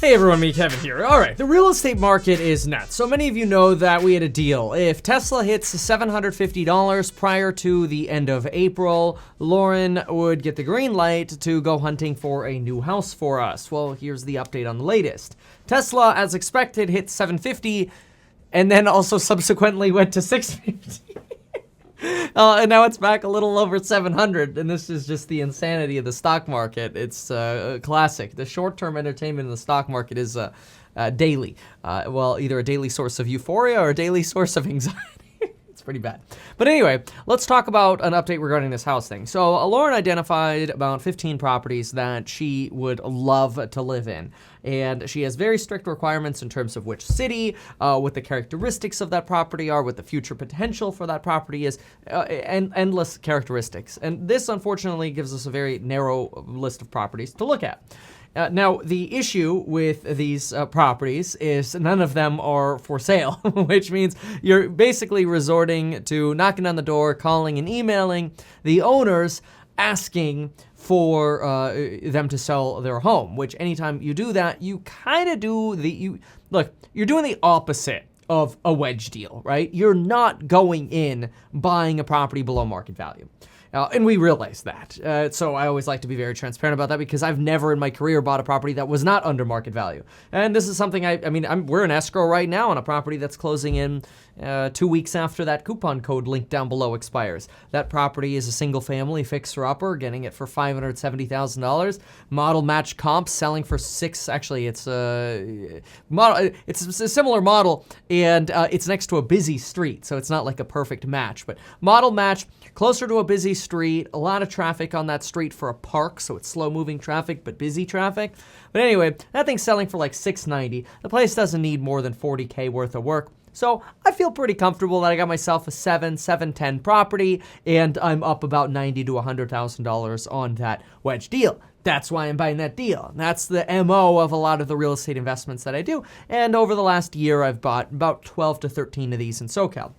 Hey everyone, me Kevin here. Alright, the real estate market is nuts. So many of you know that we had a deal. If Tesla hits $750 prior to the end of April, Lauren would get the green light to go hunting for a new house for us. Well, here's the update on the latest. Tesla, as expected, hit $750 and then also subsequently went to $650. And now it's back a little over 700, and this is just the insanity of the stock market. It's classic. The short-term entertainment in the stock market is daily. Well, either a daily source of euphoria or a daily source of anxiety. It's pretty bad. But anyway, let's talk about an update regarding this house thing. So Lauren identified about 15 properties that she would love to live in. And she has very strict requirements in terms of which city, what the characteristics of that property are, what the future potential for that property is, and endless characteristics. And this, unfortunately, gives us a very narrow list of properties to look at. Now, the issue with these properties is none of them are for sale, which means you're basically resorting to knocking on the door, calling and emailing the owners, asking for them to sell their home, which anytime you do that, you kind of do you're doing the opposite of a wedge deal, right? You're not going in buying a property below market value. And we realize that. So I always like to be very transparent about that because I've never in my career bought a property that was not under market value. And this is something we're in escrow right now on a property that's closing in 2 weeks after that coupon code link down below expires. That property is a single family fixer-upper, getting it for $570,000. Model match comp selling for it's a similar model, and it's next to a busy street, so it's not like a perfect match. But model match, closer to a busy street, a lot of traffic on that street for a park, so it's slow-moving traffic, but busy traffic. But anyway, that thing's selling for like $690. The place doesn't need more than $40K worth of work. So I feel pretty comfortable that I got myself a 710 property, and I'm up about $90,000 to $100,000 on that wedge deal. That's why I'm buying that deal. That's the MO of a lot of the real estate investments that I do. And over the last year, I've bought about 12 to 13 of these in SoCal.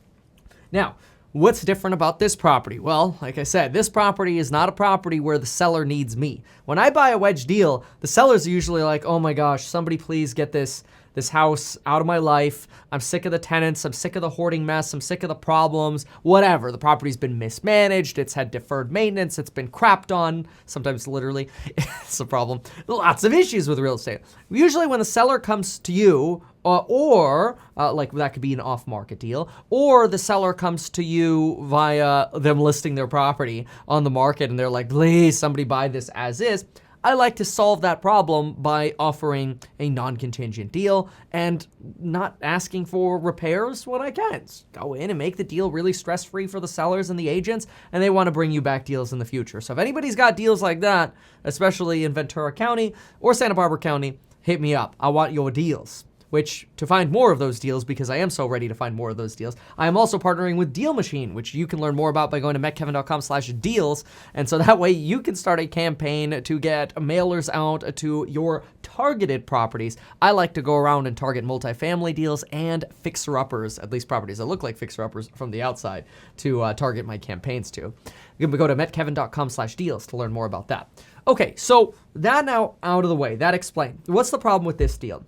Now, what's different about this property? Well, like I said, this property is not a property where the seller needs me. When I buy a wedge deal, the sellers are usually like, oh my gosh, somebody please get this house out of my life. I'm sick of the tenants. I'm sick of the hoarding mess. I'm sick of the problems, whatever. The property's been mismanaged. It's had deferred maintenance. It's been crapped on, sometimes literally. It's a problem. Lots of issues with real estate. Usually when the seller comes to you, or that could be an off-market deal, or the seller comes to you via them listing their property on the market and they're like, please, somebody buy this as is. I like to solve that problem by offering a non-contingent deal and not asking for repairs when I can. Just go in and make the deal really stress-free for the sellers and the agents, and they want to bring you back deals in the future. So if anybody's got deals like that, especially in Ventura County or Santa Barbara County, hit me up. I want your deals. Which, to find more of those deals, because I am so ready to find more of those deals, I am also partnering with Deal Machine, which you can learn more about by going to metkevin.com/deals. And so that way you can start a campaign to get mailers out to your targeted properties. I like to go around and target multifamily deals and fixer-uppers, at least properties that look like fixer-uppers from the outside, to target my campaigns to. You can go to metkevin.com/deals to learn more about that. Okay, so that now out of the way, that explained. What's the problem with this deal?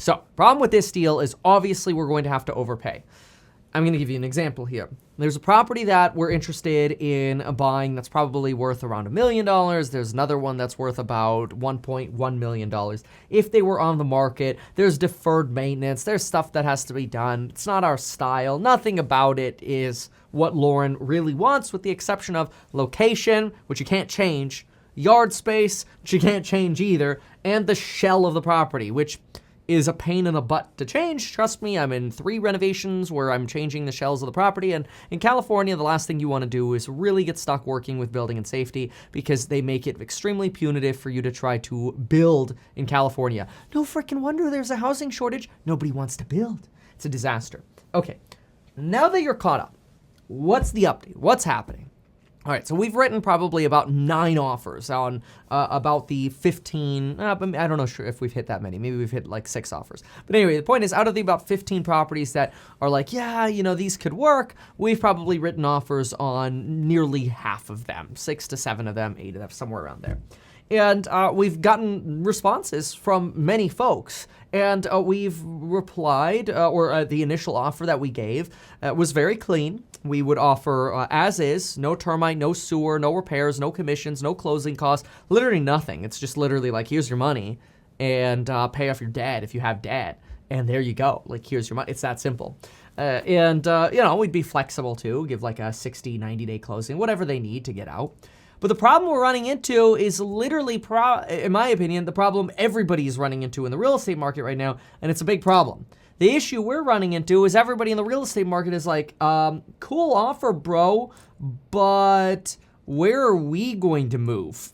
So, problem with this deal is obviously we're going to have to overpay. I'm going to give you an example here. There's a property that we're interested in buying that's probably worth around $1 million. There's another one that's worth about $1.1 million. If they were on the market, there's deferred maintenance. There's stuff that has to be done. It's not our style. Nothing about it is what Lauren really wants, with the exception of location, which you can't change, yard space, which you can't change either, and the shell of the property, which is a pain in the butt to change. Trust me, I'm in 3 renovations where I'm changing the shells of the property. And in California, the last thing you want to do is really get stuck working with building and safety, because they make it extremely punitive for you to try to build in California. No freaking wonder there's a housing shortage. Nobody wants to build. It's a disaster. Okay, now that you're caught up, what's the update? What's happening? All right, so we've written probably about 9 offers on about the 15, I don't know if we've hit that many. Maybe we've hit like 6 offers. But anyway, the point is, out of the about 15 properties that are like, yeah, these could work, we've probably written offers on nearly half of them, 6 to 7 of them, 8 of them, somewhere around there. And we've gotten responses from many folks. And we've replied, or the initial offer that we gave was very clean. We would offer as is, no termite, no sewer, no repairs, no commissions, no closing costs, literally nothing. It's just literally like, here's your money, and pay off your debt if you have debt. And there you go. Like, here's your money. It's that simple. We'd be flexible too, give like a 60, 90-day closing, whatever they need to get out. But the problem we're running into is literally, in my opinion, the problem everybody is running into in the real estate market right now, and it's a big problem. The issue we're running into is everybody in the real estate market is like, cool offer, bro, but where are we going to move?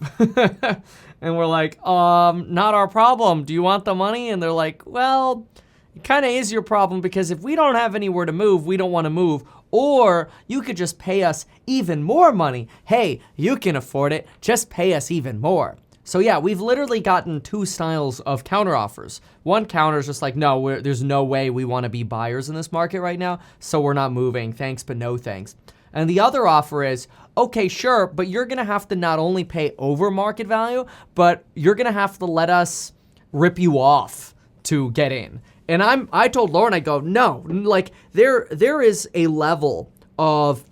And we're like, not our problem. Do you want the money? And they're like, well, it kind of is your problem, because if we don't have anywhere to move, we don't want to move. Or you could just pay us even more money. Hey, you can afford it. Just pay us even more. So yeah, we've literally gotten two styles of counteroffers. One counter is just like, no, there's no way we want to be buyers in this market right now, so we're not moving. Thanks, but no thanks. And the other offer is, okay, sure, but you're going to have to not only pay over market value, but you're going to have to let us rip you off to get in. And I told Lauren, I go, no, like there is a level of,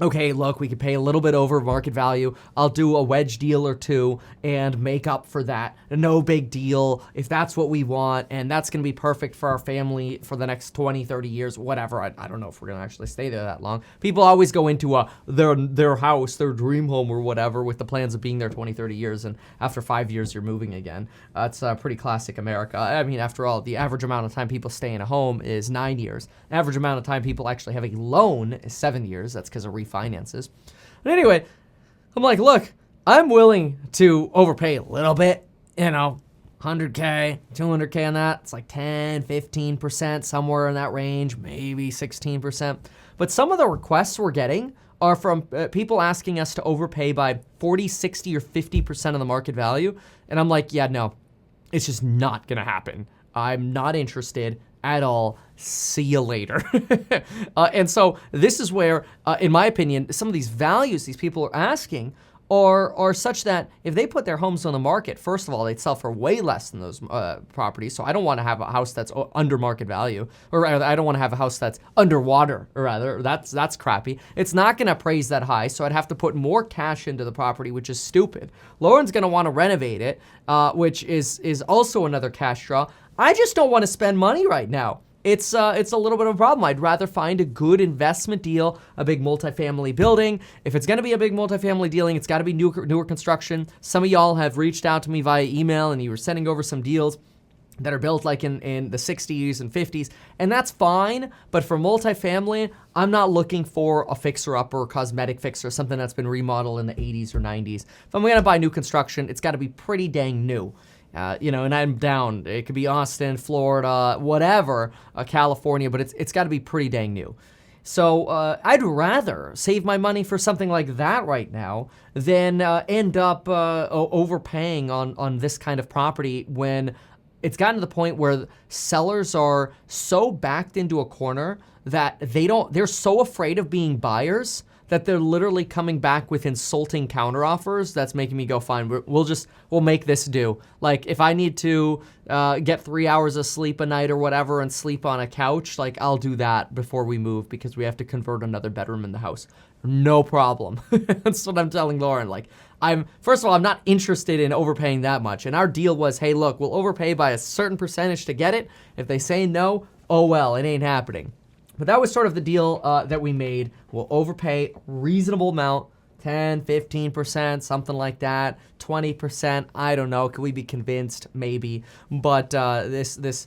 okay, look, we could pay a little bit over market value. I'll do a wedge deal or two and make up for that. No big deal if that's what we want. And that's going to be perfect for our family for the next 20, 30 years, whatever. I don't know if we're going to actually stay there that long. People always go into their house, their dream home or whatever with the plans of being there 20, 30 years. And after 5 years, you're moving again. It's pretty classic America. I mean, after all, the average amount of time people stay in a home is 9 years. The average amount of time people actually have a loan is 7 years. That's because of refinances. But anyway, I'm like, look, I'm willing to overpay a little bit, 100K, 200K on that. It's like 10, 15%, somewhere in that range, maybe 16%. But some of the requests we're getting are from people asking us to overpay by 40, 60, or 50% of the market value. And I'm like, yeah, no, it's just not going to happen. I'm not interested at all. See you later. And so this is where, in my opinion, some of these values these people are asking are such that if they put their homes on the market, first of all, they'd sell for way less than those properties. So I don't want to have a house that's under market value, or rather, I don't want to have a house that's underwater, or rather, that's crappy. It's not going to appraise that high, so I'd have to put more cash into the property, which is stupid. Lauren's going to want to renovate it, which is also another cash draw. I just don't want to spend money right now. It's a little bit of a problem. I'd rather find a good investment deal, a big multifamily building. If it's going to be a big multifamily dealing, it's got to be newer construction. Some of y'all have reached out to me via email, and you were sending over some deals that are built like in the 60s and 50s, and that's fine. But for multifamily, I'm not looking for a fixer-upper or cosmetic fixer, something that's been remodeled in the 80s or 90s. If I'm going to buy new construction, it's got to be pretty dang new. And I'm down. It could be Austin, Florida, whatever, California, but it's got to be pretty dang new. So I'd rather save my money for something like that right now than end up overpaying on this kind of property when it's gotten to the point where sellers are so backed into a corner that they're so afraid of being buyers that they're literally coming back with insulting counteroffers. That's making me go, fine, we'll make this do. Like, if I need to get 3 hours of sleep a night or whatever and sleep on a couch, like, I'll do that before we move because we have to convert another bedroom in the house. No problem. That's what I'm telling Lauren. Like, first of all, I'm not interested in overpaying that much. And our deal was, hey, look, we'll overpay by a certain percentage to get it. If they say no, oh well, it ain't happening. But that was sort of the deal that we made. We'll overpay reasonable amount, 10, 15%, something like that, 20%. I don't know. Could we be convinced? Maybe. But this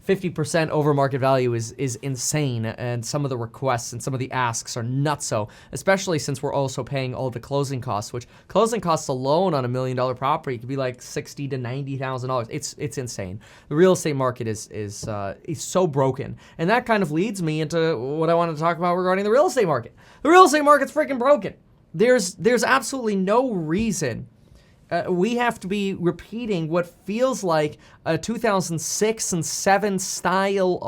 50% over market value is insane, and some of the requests and some of the asks are nutso, especially since we're also paying all the closing costs, which closing costs alone on $1 million property could be like $60,000 to $90,000. It's insane. The real estate market is so broken, and that kind of leads me into what I wanted to talk about regarding the real estate market. The real estate market's freaking broken. There's absolutely no reason. We have to be repeating what feels like a 2006 and 2007 style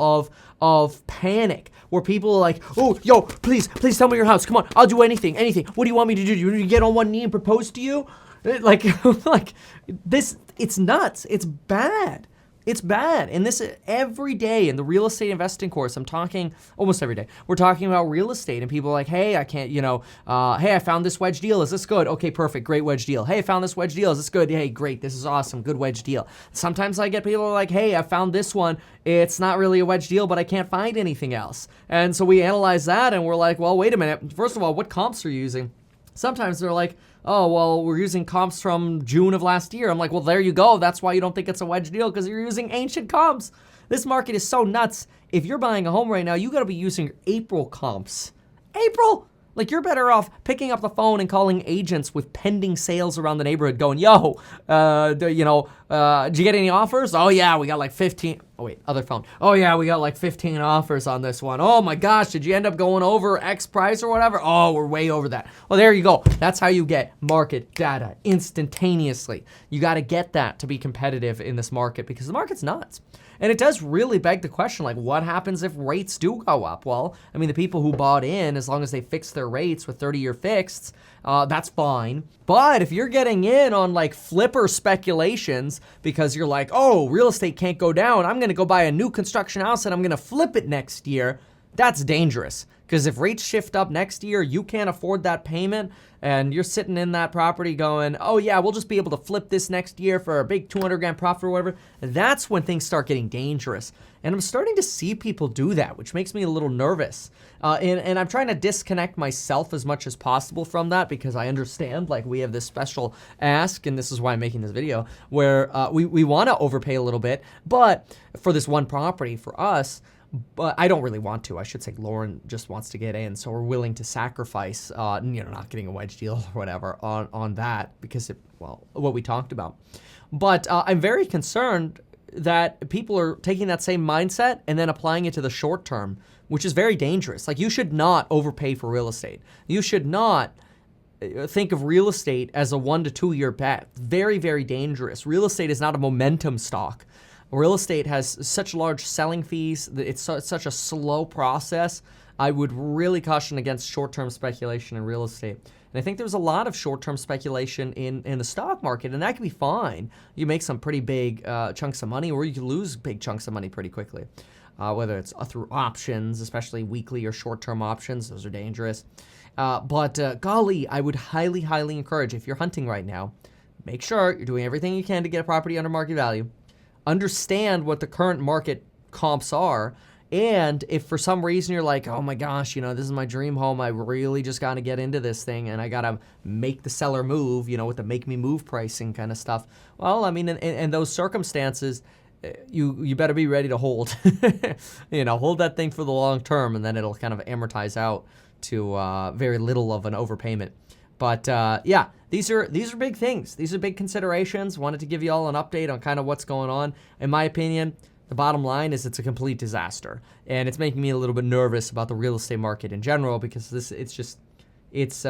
of panic, where people are like, oh, yo, please sell me your house. Come on, I'll do anything. What do you want me to do? Do you want me to get on one knee and propose to you? Like, like this, it's nuts. It's bad. It's bad. And this every day in the real estate investing course, I'm talking almost every day. We're talking about real estate and people are like, hey, I can't, hey, I found this wedge deal. Is this good? Okay, perfect. Great wedge deal. Hey, I found this wedge deal. Is this good? Hey, great. This is awesome. Good wedge deal. Sometimes I get people like, hey, I found this one. It's not really a wedge deal, but I can't find anything else. And so we analyze that and we're like, well, wait a minute. First of all, what comps are you using? Sometimes they're like, oh, well, we're using comps from June of last year. I'm like, well, there you go. That's why you don't think it's a wedge deal, because you're using ancient comps. This market is so nuts. If you're buying a home right now, you got to be using April comps. April? Like, you're better off picking up the phone and calling agents with pending sales around the neighborhood going, yo, did you get any offers? Oh, yeah, we got like 15. Oh, wait, other phone. Oh, yeah, we got like 15 offers on this one. Oh, my gosh, did you end up going over X price or whatever? Oh, we're way over that. Well, there you go. That's how you get market data instantaneously. You got to get that to be competitive in this market because the market's nuts. And it does really beg the question, like, what happens if rates do go up? Well, I mean, the people who bought in, as long as they fix their rates with 30-year fixeds, that's fine. But if you're getting in on, like, flipper speculations because you're like, oh, real estate can't go down, I'm going to go buy a new construction house and I'm going to flip it next year, that's dangerous. Because if rates shift up next year, you can't afford that payment, and you're sitting in that property going, oh yeah, we'll just be able to flip this next year for a big 200 grand profit or whatever, that's when things start getting dangerous. And I'm starting to see people do that, which makes me a little nervous. And I'm trying to disconnect myself as much as possible from that because I understand, like, we have this special ask, and this is why I'm making this video, where we want to overpay a little bit, but for this one property, for us, but I don't really want to. I should say Lauren just wants to get in, so we're willing to sacrifice, not getting a wedge deal or whatever on that because what we talked about. But I'm very concerned that people are taking that same mindset and then applying it to the short term, which is very dangerous. Like, you should not overpay for real estate. You should not think of real estate as a 1 to 2 year bet. Very, very dangerous. Real estate is not a momentum stock. Real estate has such large selling fees. It's such a slow process. I would really caution against short-term speculation in real estate. And I think there's a lot of short-term speculation in the stock market, and that can be fine. You make some pretty big chunks of money, or you can lose big chunks of money pretty quickly. Whether it's through options, especially weekly or short-term options, those are dangerous. But golly, I would highly, highly encourage, if you're hunting right now, make sure you're doing everything you can to get a property under market value. Understand what the current market comps are, and if for some reason you're like, oh my gosh, this is my dream home, I really just got to get into this thing, and I got to make the seller move, with the make me move pricing kind of stuff. Well, I mean, in those circumstances, you better be ready to hold, hold that thing for the long term, and then it'll kind of amortize out to very little of an overpayment. But yeah, these are big things. These are big considerations. Wanted to give you all an update on kind of what's going on. In my opinion, the bottom line is it's a complete disaster, and it's making me a little bit nervous about the real estate market in general because it's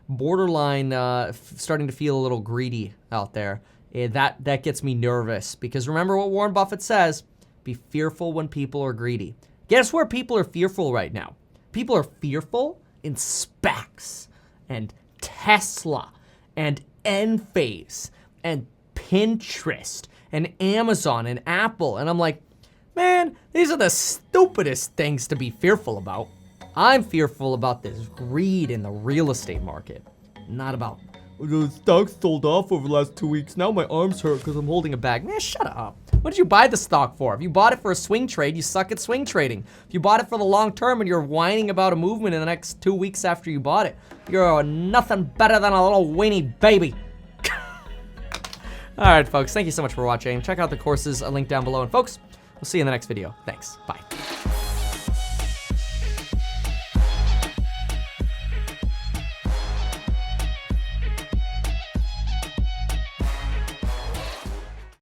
borderline starting to feel a little greedy out there. And that gets me nervous because remember what Warren Buffett says: be fearful when people are greedy. Guess where people are fearful right now? People are fearful in SPACs and Tesla and Enphase and Pinterest and Amazon and Apple. And I'm like, man, these are the stupidest things to be fearful about. I'm fearful about this greed in the real estate market, not about, the stock sold off over the last 2 weeks. Now my arms hurt because I'm holding a bag. Man, shut up. What did you buy the stock for? If you bought it for a swing trade, you suck at swing trading. If you bought it for the long term and you're whining about a movement in the next 2 weeks after you bought it, you're nothing better than a little weenie baby. All right, folks, thank you so much for watching. Check out the courses, a link down below. And folks, we'll see you in the next video. Thanks. Bye.